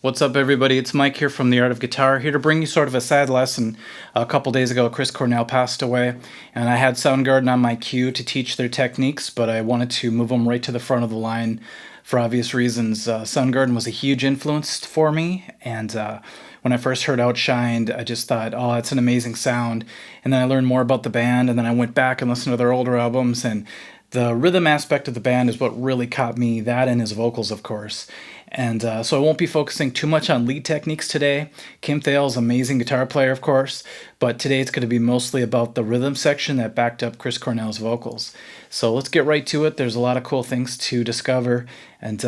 What's up, everybody? It's Mike here from The Art of Guitar, here to bring you sort of a sad lesson. A couple days ago, Chris Cornell passed away, and I had SOUNDGARDEN on my queue to teach their techniques, but I wanted to move them right to the front of the line for obvious reasons. SOUNDGARDEN was a huge influence for me, and when I first heard Outshined, I just thought, oh, it's an amazing sound. And then I learned more about the band, and then I went back and listened to their older albums, and the rhythm aspect of the band is what really caught me, that and his vocals, of course. And so I won't be focusing too much on lead techniques today. Kim Thayil's an amazing guitar player, of course, but today it's going to be mostly about the rhythm section that backed up Chris Cornell's vocals. So let's get right to it. There's a lot of cool things to discover, and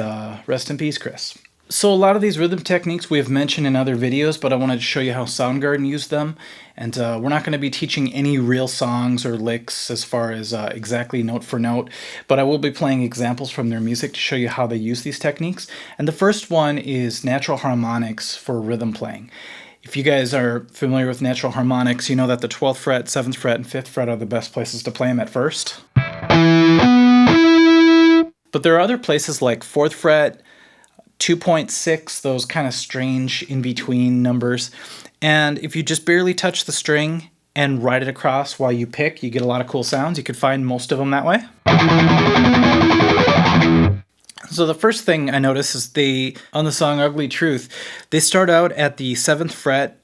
rest in peace, Chris. So a lot of these rhythm techniques we have mentioned in other videos, but I wanted to show you how SOUNDGARDEN used them. And we're not going to be teaching any real songs or licks as far as exactly note for note, but I will be playing examples from their music to show you how they use these techniques. And the first one is natural harmonics for rhythm playing. If you guys are familiar with natural harmonics, you know that the 12th fret, 7th fret, and 5th fret are the best places to play them at first. But there are other places like 4th fret, 2.6, those kind of strange in-between numbers. And if you just barely touch the string and ride it across while you pick, you get a lot of cool sounds. You could find most of them that way. So the first thing I notice is on the song Ugly Truth, they start out at the 7th fret,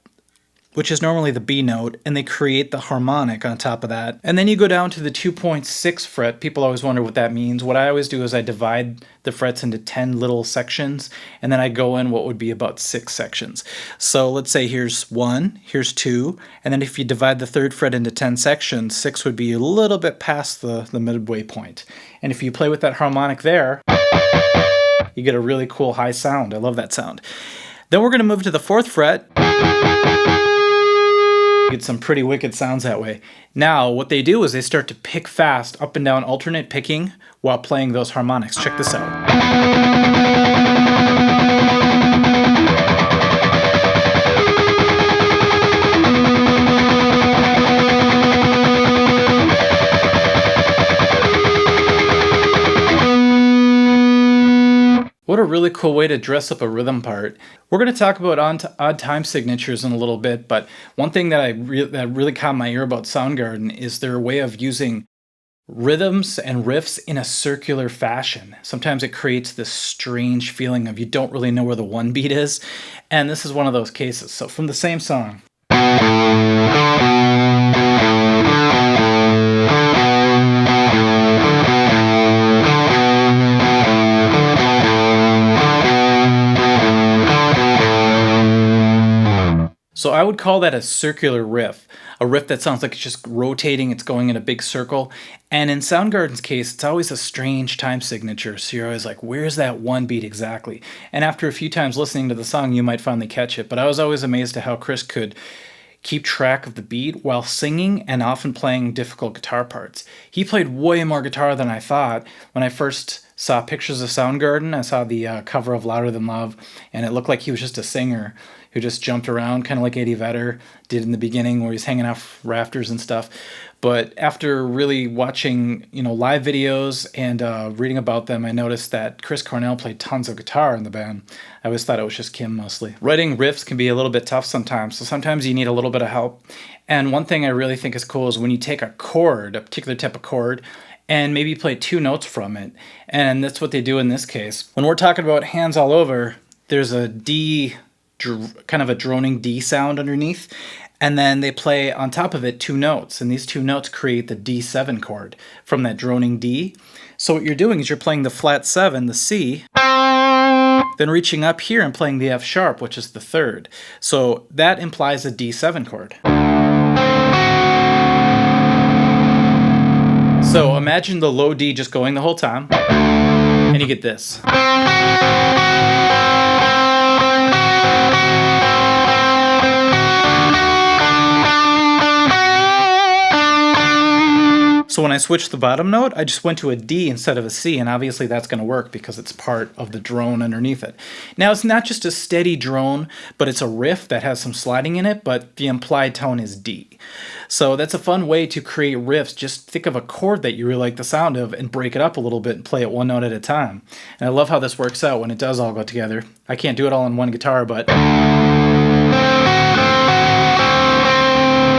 which is normally the B note, and they create the harmonic on top of that. And then you go down to the 2.6 fret. People always wonder what that means. What I always do is I divide the frets into 10 little sections, and then I go in what would be about 6 sections. So let's say here's 1, here's 2, and then if you divide the 3rd fret into 10 sections, 6 would be a little bit past the midway point. And if you play with that harmonic there, you get a really cool high sound. I love that sound. Then we're going to move to the 4th fret. Get some pretty wicked sounds that way. Now what they do is they start to pick fast, up and down, alternate picking while playing those harmonics. Check this out. What a really cool way to dress up a rhythm part. We're going to talk about odd time signatures in a little bit, but one thing that that really caught my ear about SOUNDGARDEN is their way of using rhythms and riffs in a circular fashion. Sometimes it creates this strange feeling of you don't really know where the one beat is, and this is one of those cases. So from the same song. So I would call that a circular riff, a riff that sounds like it's just rotating, it's going in a big circle. And in SOUNDGARDEN's case, it's always a strange time signature, so you're always like, where's that one beat exactly? And after a few times listening to the song, you might finally catch it. But I was always amazed at how Chris could keep track of the beat while singing and often playing difficult guitar parts. He played way more guitar than I thought. When I first saw pictures of SOUNDGARDEN, I saw the cover of Louder Than Love, and it looked like he was just a singer who just jumped around, kind of like Eddie Vedder did in the beginning, where he's hanging off rafters and stuff. But after really watching, live videos and reading about them, I noticed that Chris Cornell played tons of guitar in the band. I always thought it was just Kim mostly. Writing riffs can be a little bit tough sometimes, so sometimes you need a little bit of help. And one thing I really think is cool is when you take a chord, a particular type of chord, and maybe play 2 notes from it. And that's what they do in this case. When we're talking about Hands All Over, there's a D, kind of a droning D sound underneath, and then they play on top of it 2 notes, and these 2 notes create the D7 chord from that droning D. So what you're doing is you're playing the flat 7, the C, then reaching up here and playing the F sharp, which is the 3rd. So that implies a D7 chord. So imagine the low D just going the whole time, and you get this. So when I switch switch the bottom note, I just went to a D instead of a C, and obviously that's going to work because it's part of the drone underneath it. Now, it's not just a steady drone, but it's a riff that has some sliding in it, but the implied tone is D. So that's a fun way to create riffs. Just think of a chord that you really like the sound of and break it up a little bit and play it one note at a time. And I love how this works out when it does all go together. I can't do it all on one guitar, but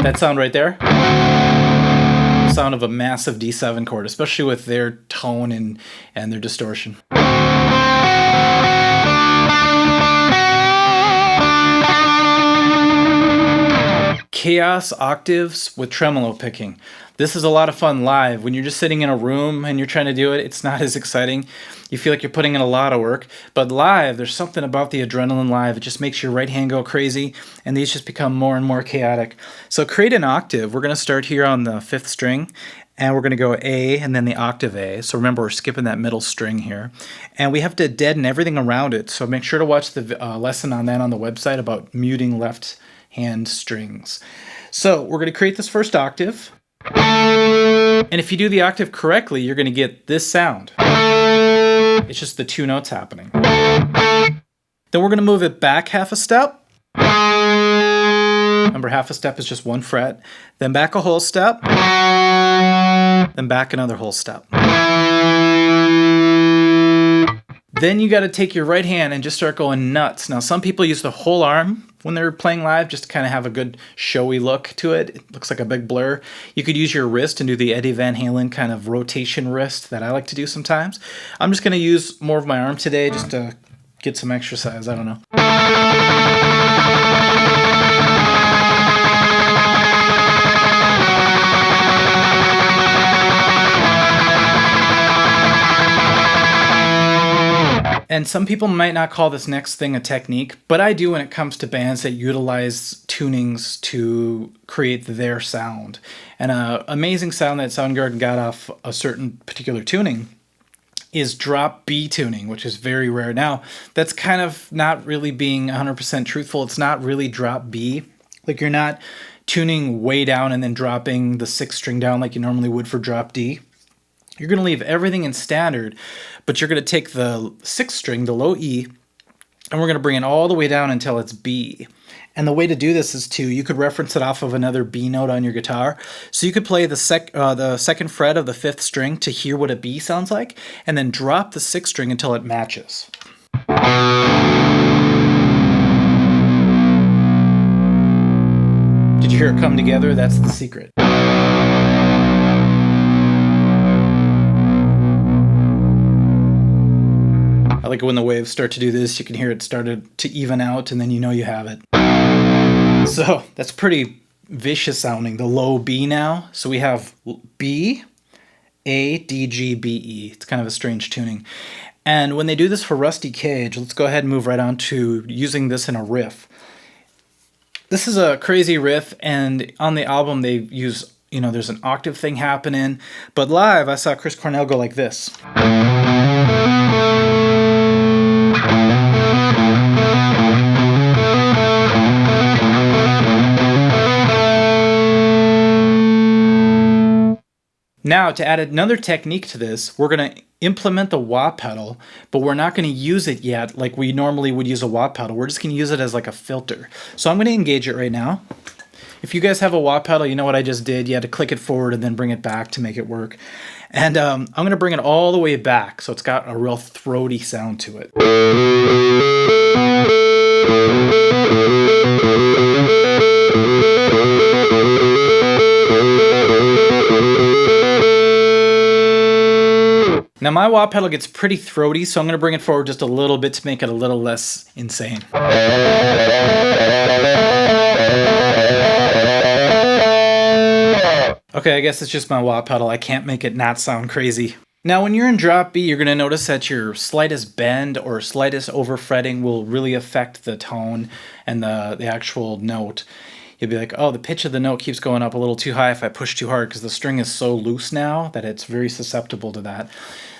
that sound right there, the sound of a massive D7 chord, especially with their tone and their distortion. Chaos octaves with tremolo picking. This is a lot of fun live. When you're just sitting in a room and you're trying to do it, it's not as exciting. You feel like you're putting in a lot of work. But live, there's something about the adrenaline live. It just makes your right hand go crazy, and these just become more and more chaotic. So create an octave. We're going to start here on the 5th string, and we're going to go A and then the octave A. So remember, we're skipping that middle string here. And we have to deaden everything around it. So make sure to watch the lesson on that on the website about muting left hand strings. So we're going to create this first octave. And if you do the octave correctly, you're going to get this sound. It's just the 2 notes happening. Then we're going to move it back half a step. Remember, half a step is just 1 fret. Then back a whole step. Then back another whole step. Then you got to take your right hand and just start going nuts. Now, some people use the whole arm when they're playing live just to kind of have a good showy look to it. It looks like a big blur. You could use your wrist and do the Eddie Van Halen kind of rotation wrist that I like to do sometimes. I'm just going to use more of my arm today just to get some exercise. I don't know. And some people might not call this next thing a technique, but I do when it comes to bands that utilize tunings to create their sound. And an amazing sound that Soundgarden got off a certain particular tuning is drop B tuning, which is very rare. Now, that's kind of not really being 100% truthful. It's not really drop B. Like, you're not tuning way down and then dropping the 6th string down like you normally would for drop D. You're going to leave everything in standard, but you're going to take the 6th string, the low E, and we're going to bring it all the way down until it's B. And the way to do this is you could reference it off of another B note on your guitar. So you could play the 2nd fret of the 5th string to hear what a B sounds like, and then drop the 6th string until it matches. Did you hear it come together? That's the secret. I like it when the waves start to do this. You can hear it started to even out, and then you know you have it. So that's pretty vicious sounding, the low B now. So we have B, A, D, G, B, E. It's kind of a strange tuning. And when they do this for Rusty Cage, let's go ahead and move right on to using this in a riff. This is a crazy riff, and on the album they use, there's an octave thing happening. But live, I saw Chris Cornell go like this. Now, to add another technique to this, we're going to implement the wah pedal, but we're not going to use it yet like we normally would use a wah pedal. We're just going to use it as like a filter. So I'm going to engage it right now. If you guys have a wah pedal, you know what I just did. You had to click it forward and then bring it back to make it work. And I'm going to bring it all the way back so it's got a real throaty sound to it. Now my wah pedal gets pretty throaty, so I'm going to bring it forward just a little bit to make it a little less insane. Okay, I guess it's just my wah pedal. I can't make it not sound crazy. Now when you're in drop B, you're going to notice that your slightest bend or slightest overfretting will really affect the tone and the actual note. You'll be like, oh, the pitch of the note keeps going up a little too high if I push too hard, because the string is so loose now that it's very susceptible to that.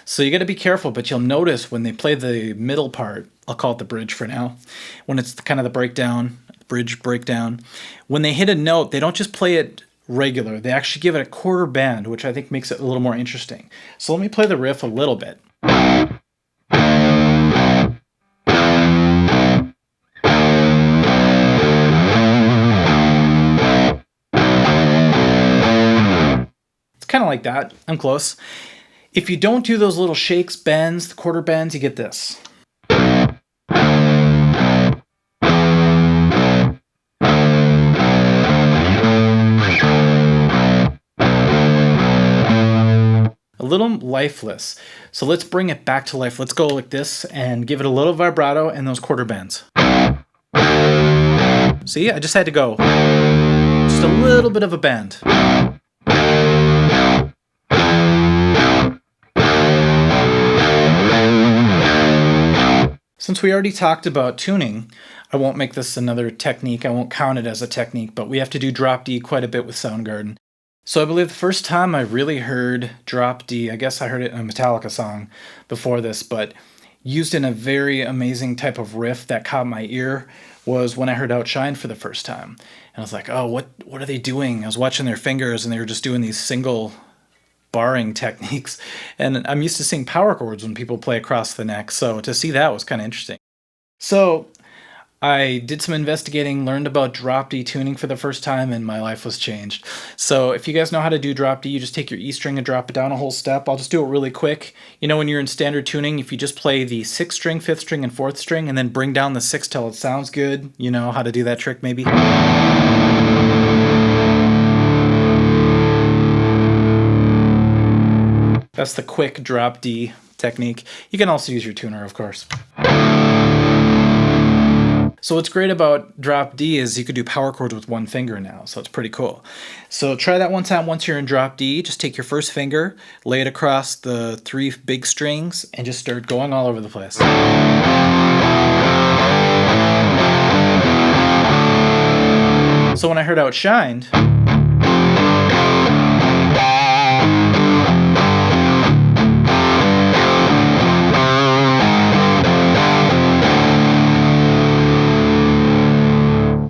So you got to be careful, but you'll notice when they play the middle part, I'll call it the bridge for now, when it's kind of the breakdown, bridge breakdown, when they hit a note, they don't just play it regular. They actually give it a quarter bend, which I think makes it a little more interesting. So let me play the riff a little bit. It's kind of like that. I'm close. If you don't do those little shakes, bends, the quarter bends, you get this. A little lifeless. So let's bring it back to life. Let's go like this and give it a little vibrato and those quarter bends. See, I just had to go just a little bit of a bend. Since we already talked about tuning, I won't make this another technique. I won't count it as a technique, but we have to do drop D quite a bit with SOUNDGARDEN. So I believe the first time I really heard drop D, I guess I heard it in a Metallica song before this, but used in a very amazing type of riff that caught my ear was when I heard Outshine for the first time. And I was like, oh, what are they doing? I was watching their fingers and they were just doing these single barring techniques. And I'm used to seeing power chords when people play across the neck, so to see that was kind of interesting. So I did some investigating, learned about drop D tuning for the first time, and my life was changed. So if you guys know how to do drop D, you just take your E string and drop it down a whole step. I'll just do it really quick. You know, when you're in standard tuning, if you just play the 6th string, 5th string, and 4th string, and then bring down the 6th till it sounds good, you know how to do that trick maybe? That's the quick drop D technique. You can also use your tuner, of course. So what's great about drop D is you could do power chords with one finger now, so it's pretty cool. So try that one time. Once you're in drop D, just take your first finger, lay it across the 3 big strings, and just start going all over the place. So when I heard Outshined,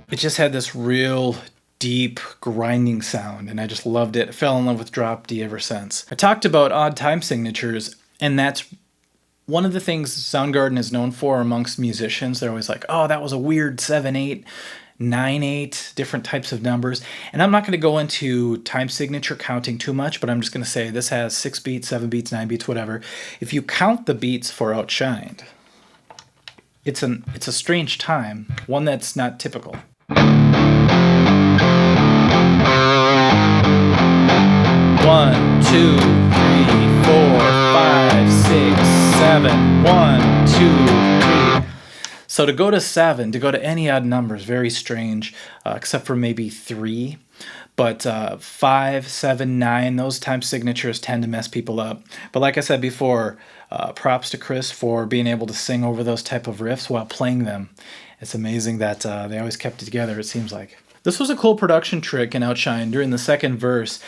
it just had this real deep grinding sound, and I just loved it. I fell in love with drop D ever since. I talked about odd time signatures, and that's one of the things SOUNDGARDEN is known for amongst musicians. They're always like, oh, that was a weird 7/8, 9/8, different types of numbers. And I'm not going to go into time signature counting too much, but I'm just going to say this has 6 beats, 7 beats, 9 beats, whatever. If you count the beats for Outshined, it's a strange time, one that's not typical. 1, 2, 3, 4, 5, 6, 7. 1, 2, 3. So to go to 7, to go to any odd number is very strange, except for maybe 3. But 5, 7, 9, those time signatures tend to mess people up. But like I said before, props to Chris for being able to sing over those type of riffs while playing them. It's amazing that they always kept it together, it seems like. This was a cool production trick in Outshine. During the second verse,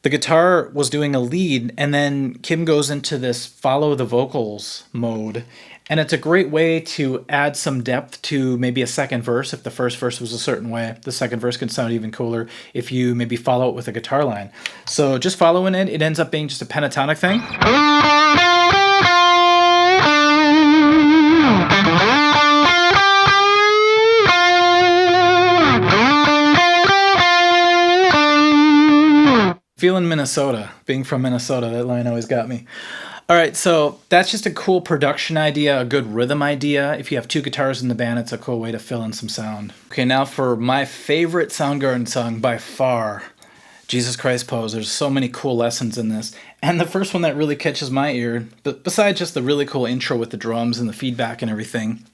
the guitar was doing a lead, and then Kim goes into this follow the vocals mode. And it's a great way to add some depth to maybe a second verse. If the first verse was a certain way, the second verse can sound even cooler if you maybe follow it with a guitar line. So just following it, it ends up being just a pentatonic thing. Feeling Minnesota, being from Minnesota, that line always got me. All right, so that's just a cool production idea, a good rhythm idea. If you have 2 guitars in the band, it's a cool way to fill in some sound. Okay, now for my favorite SOUNDGARDEN song by far, Jesus Christ Pose. There's so many cool lessons in this. And the first one that really catches my ear, but besides just the really cool intro with the drums and the feedback and everything,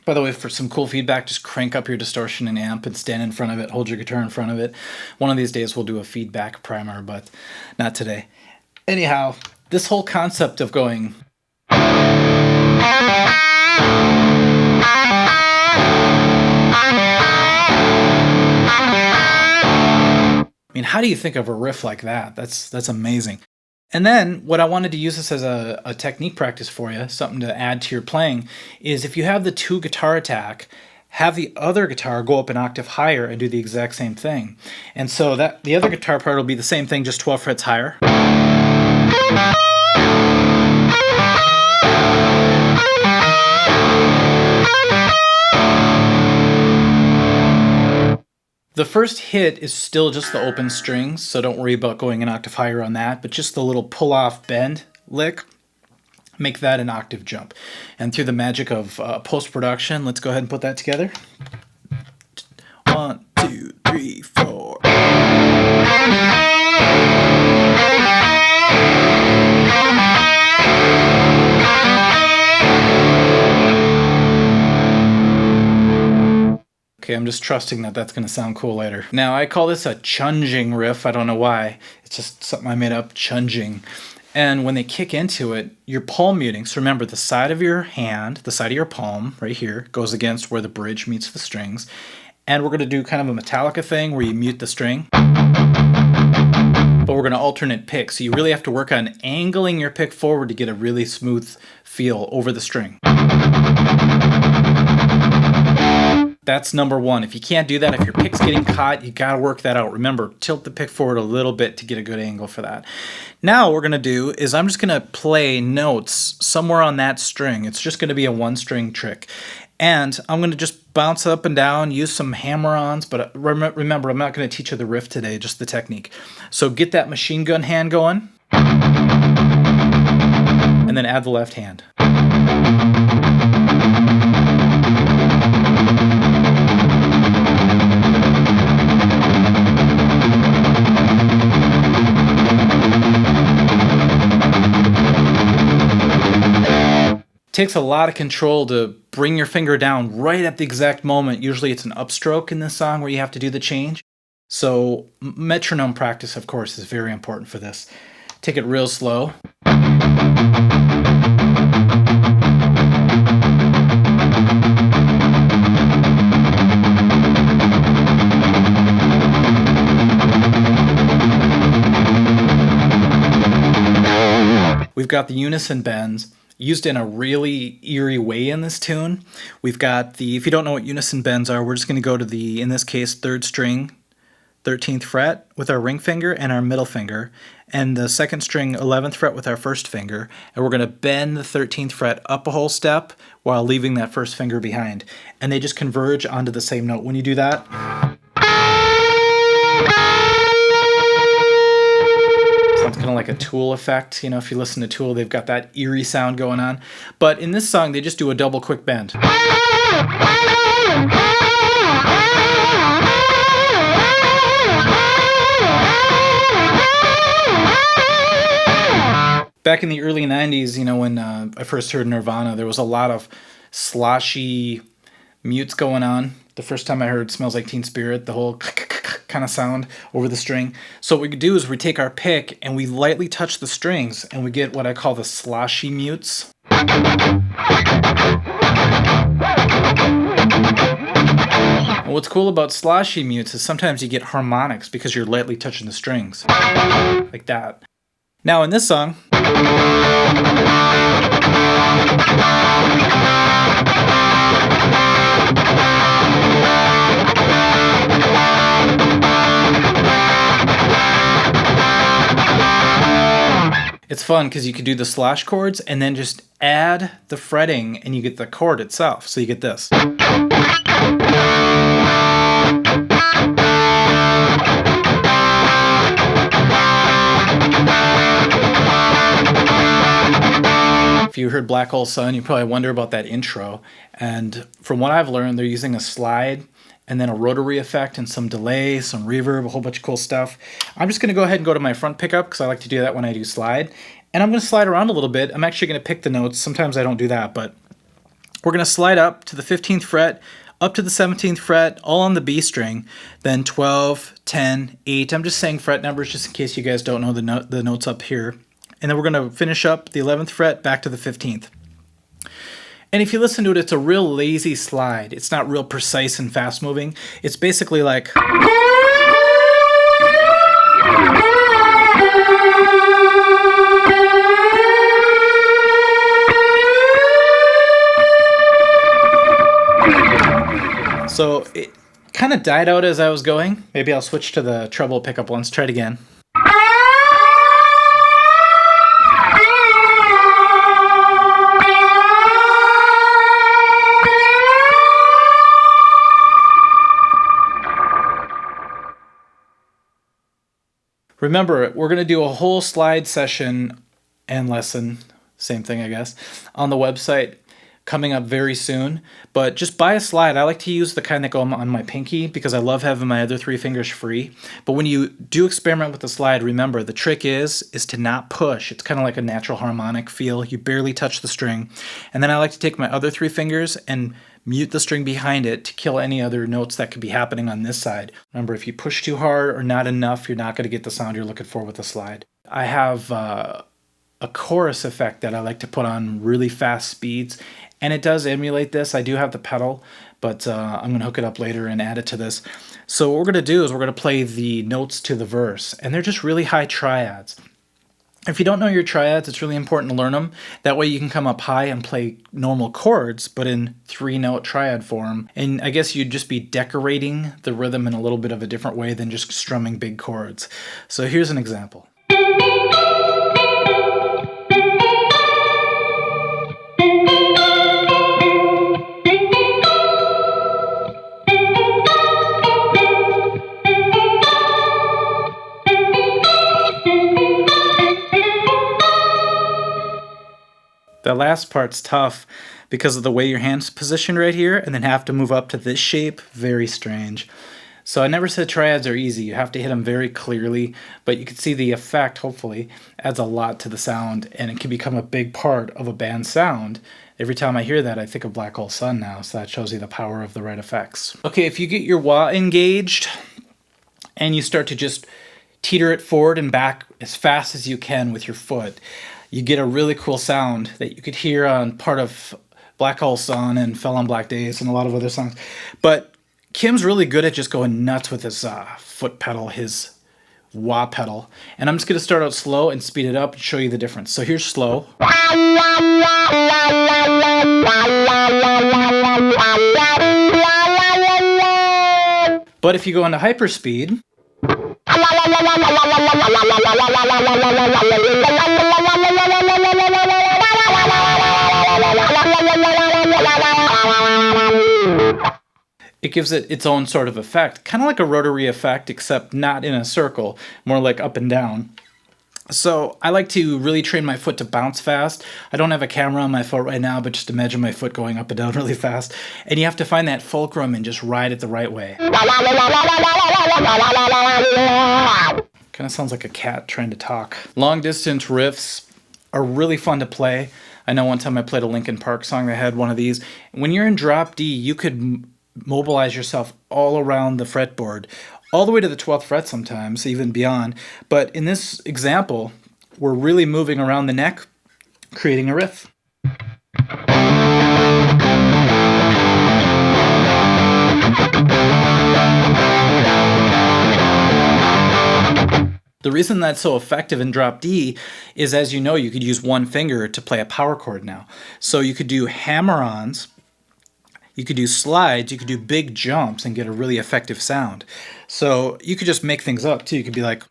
by the way, for some cool feedback, just crank up your distortion and amp and stand in front of it, hold your guitar in front of it. One of these days we'll do a feedback primer, but not today. Anyhow, this whole concept of going... I mean, how do you think of a riff like that? That's amazing. And then what I wanted to use this as a technique practice for you, something to add to your playing, is if you have the 2 guitar attack, have the other guitar go up an octave higher and do the exact same thing. And so that the other guitar part will be the same thing, just 12 frets higher. The first hit is still just the open strings, so don't worry about going an octave higher on that, but just the little pull-off bend lick, make that an octave jump. And through the magic of post-production, let's go ahead and put that together. 1, 2, 3, 4. Okay, I'm just trusting that that's going to sound cool later. Now, I call this a chunging riff. I don't know why. It's just something I made up, chunging. And when they kick into it, you're palm muting. So remember, the side of your hand, the side of your palm, right here, goes against where the bridge meets the strings. And we're going to do kind of a Metallica thing where you mute the string. But we're going to alternate pick. So you really have to work on angling your pick forward to get a really smooth feel over the string. That's number one. If you can't do that, if your pick's getting caught, you got to work that out. Remember, tilt the pick forward a little bit to get a good angle for that. Now what we're going to do is I'm just going to play notes somewhere on that string. It's just going to be a one-string trick. And I'm going to just bounce up and down, use some hammer-ons, but remember, I'm not going to teach you the riff today, just the technique. So get that machine gun hand going, and then add the left hand. Takes a lot of control to bring your finger down right at the exact moment. Usually it's an upstroke in this song where you have to do the change. So metronome practice, of course, is very important for this. Take it real slow. We've got the unison bends used in a really eerie way in this tune. We've got the, if you don't know what unison bends are, we're just going to go to the, in this case, 3rd string, 13th fret with our ring finger and our middle finger, and the 2nd string, 11th fret with our 1st finger, and we're going to bend the 13th fret up a whole step while leaving that 1st finger behind. And they just converge onto the same note. When you do that, sounds kind of like a Tool effect. You know, if you listen to Tool, they've got that eerie sound going on. But in this song, they just do a double quick bend. Back in the early 90s, you know, when I first heard Nirvana, there was a lot of sloshy mutes going on. The first time I heard Smells Like Teen Spirit, the whole kind of sound over the string. So what we could do is we take our pick and we lightly touch the strings and we get what I call the sloshy mutes. And what's cool about sloshy mutes is sometimes you get harmonics because you're lightly touching the strings. Like that. Now in this song, it's fun because you could do the slosh chords and then just add the fretting and you get the chord itself. So you get this. If you heard Black Hole Sun, you probably wonder about that intro. And from what I've learned, they're using a slide and then a rotary effect and some delay, some reverb, a whole bunch of cool stuff. I'm just going to go ahead and go to my front pickup because I like to do that when I do slide. And I'm going to slide around a little bit. I'm actually going to pick the notes. Sometimes I don't do that, but we're going to slide up to the 15th fret, up to the 17th fret, all on the B string, then 12, 10, 8. I'm just saying fret numbers just in case you guys don't know the notes up here. And then we're going to finish up the 11th fret back to the 15th. And if you listen to it, it's a real lazy slide. It's not real precise and fast moving. It's basically like... So it kind of died out as I was going. Maybe I'll switch to the treble pickup once. Try it again. Remember, we're going to do a whole slide session and lesson, same thing I guess, on the website coming up very soon. But just buy a slide. I like to use the kind that go on my pinky because I love having my other 3 fingers free. But when you do experiment with the slide, remember the trick is to not push. It's kind of like a natural harmonic feel. You barely touch the string. And then I like to take my other 3 fingers and mute the string behind it to kill any other notes that could be happening on this side. Remember, if you push too hard or not enough, you're not going to get the sound you're looking for with the slide. I have a chorus effect that I like to put on really fast speeds, and it does emulate this. I do have the pedal, but I'm going to hook it up later and add it to this. So what we're going to do is we're going to play the notes to the verse, and they're just really high triads. If you don't know your triads, it's really important to learn them. That way you can come up high and play normal chords, but in 3-note triad form. And I guess you'd just be decorating the rhythm in a little bit of a different way than just strumming big chords. So here's an example. The last part's tough because of the way your hand's positioned right here, and then have to move up to this shape. Very strange. So I never said triads are easy. You have to hit them very clearly, but you can see the effect, hopefully, adds a lot to the sound, and it can become a big part of a band's sound. Every time I hear that, I think of Black Hole Sun now, so that shows you the power of the right effects. Okay, if you get your wah engaged, and you start to just teeter it forward and back as fast as you can with your foot, you get a really cool sound that you could hear on part of Black Hole Sun and Fell on Black Days and a lot of other songs. But Kim's really good at just going nuts with his foot pedal, his wah pedal. And I'm just going to start out slow and speed it up and show you the difference. So here's slow. But if you go into hyperspeed, it gives it its own sort of effect, kind of like a rotary effect, except not in a circle, more like up and down. So I like to really train my foot to bounce fast. I don't have a camera on my foot right now, but just imagine my foot going up and down really fast. And you have to find that fulcrum and just ride it the right way. Kind of sounds like a cat trying to talk. Long distance riffs are really fun to play. I know one time I played a Linkin Park song that had one of these. When you're in drop D, you could mobilize yourself all around the fretboard, all the way to the 12th fret sometimes, even beyond. But in this example, we're really moving around the neck, creating a riff. The reason that's so effective in drop D is, as you know, you could use one finger to play a power chord now. So you could do hammer-ons, you could do slides, you could do big jumps and get a really effective sound. So you could just make things up too. You could be like...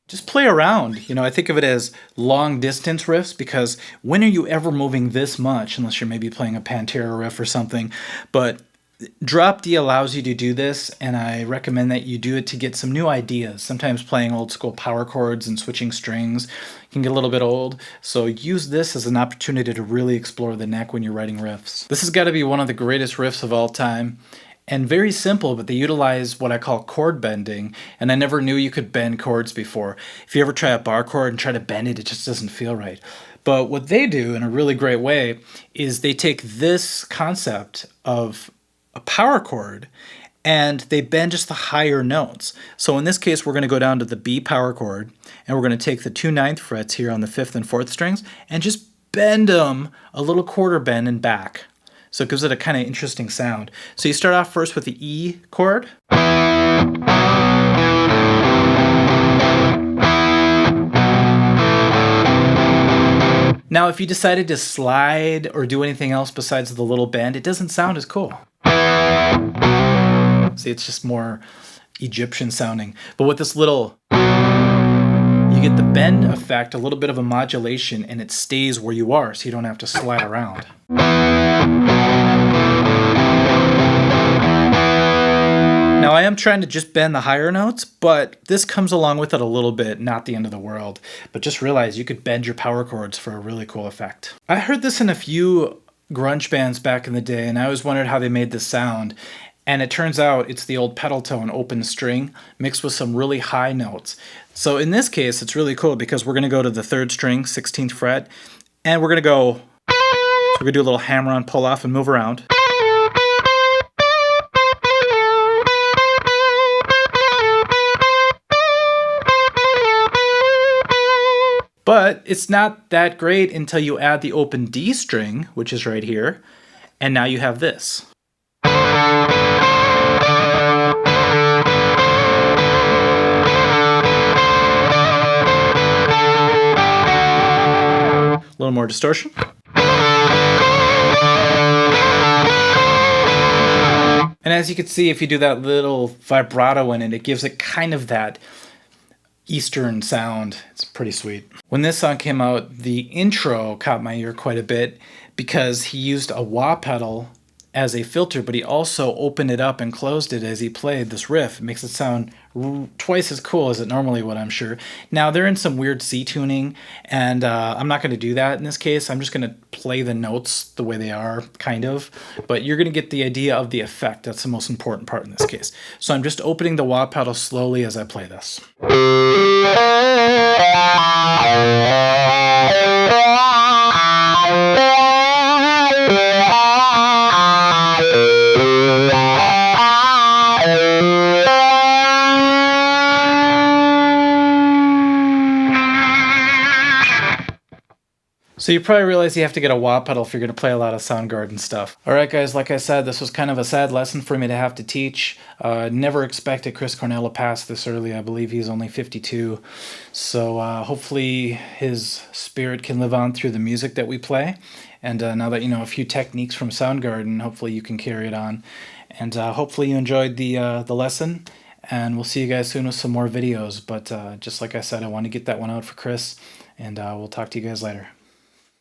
just play around. You know, I think of it as long distance riffs, because when are you ever moving this much, unless you're maybe playing a Pantera riff or something? But drop D allows you to do this, and I recommend that you do it to get some new ideas. Sometimes playing old school power chords and switching strings can get a little bit old, so use this as an opportunity to really explore the neck when you're writing riffs. This has got to be one of the greatest riffs of all time. And very simple, but they utilize what I call chord bending, and I never knew you could bend chords before. If you ever try a bar chord and try to bend it, it just doesn't feel right. But what they do in a really great way is they take this concept of a power chord and they bend just the higher notes. So in this case, we're going to go down to the B power chord, and we're going to take the 2 9th frets here on the 5th and 4th strings and just bend them a little quarter bend and back. So it gives it a kind of interesting sound. So you start off first with the E chord. Now, if you decided to slide or do anything else besides the little bend, it doesn't sound as cool. See, it's just more Egyptian sounding. But with this little, you get the bend effect, a little bit of a modulation, and it stays where you are, so you don't have to slide around. Now, I am trying to just bend the higher notes, but this comes along with it a little bit, not the end of the world. But just realize you could bend your power chords for a really cool effect. I heard this in a few grunge bands back in the day, and I always wondered how they made this sound. And it turns out it's the old pedal tone open string mixed with some really high notes. So in this case, it's really cool because we're going to go to the 3rd string, 16th fret, and we're going to go, so we're going to do a little hammer-on pull-off and move around. But it's not that great until you add the open D string, which is right here, and now you have this. A little more distortion. And as you can see, if you do that little vibrato in it, it gives it kind of that Eastern sound. It's pretty sweet. When this song came out, the intro caught my ear quite a bit because he used a wah pedal as a filter, but he also opened it up and closed it as he played this riff. It makes it sound twice as cool as it normally would, I'm sure. Now, they're in some weird C tuning, and I'm not going to do that in this case. I'm just going to play the notes the way they are, kind of. But you're going to get the idea of the effect. That's the most important part in this case. So I'm just opening the wah pedal slowly as I play this. So you probably realize you have to get a wah pedal if you're going to play a lot of Soundgarden stuff. Alright guys, like I said, this was kind of a sad lesson for me to have to teach. Never expected Chris Cornell to pass this early. I believe he's only 52. So hopefully his spirit can live on through the music that we play. And now that you know a few techniques from Soundgarden, hopefully you can carry it on. And hopefully you enjoyed the lesson. And we'll see you guys soon with some more videos. But just like I said, I want to get that one out for Chris. And we'll talk to you guys later.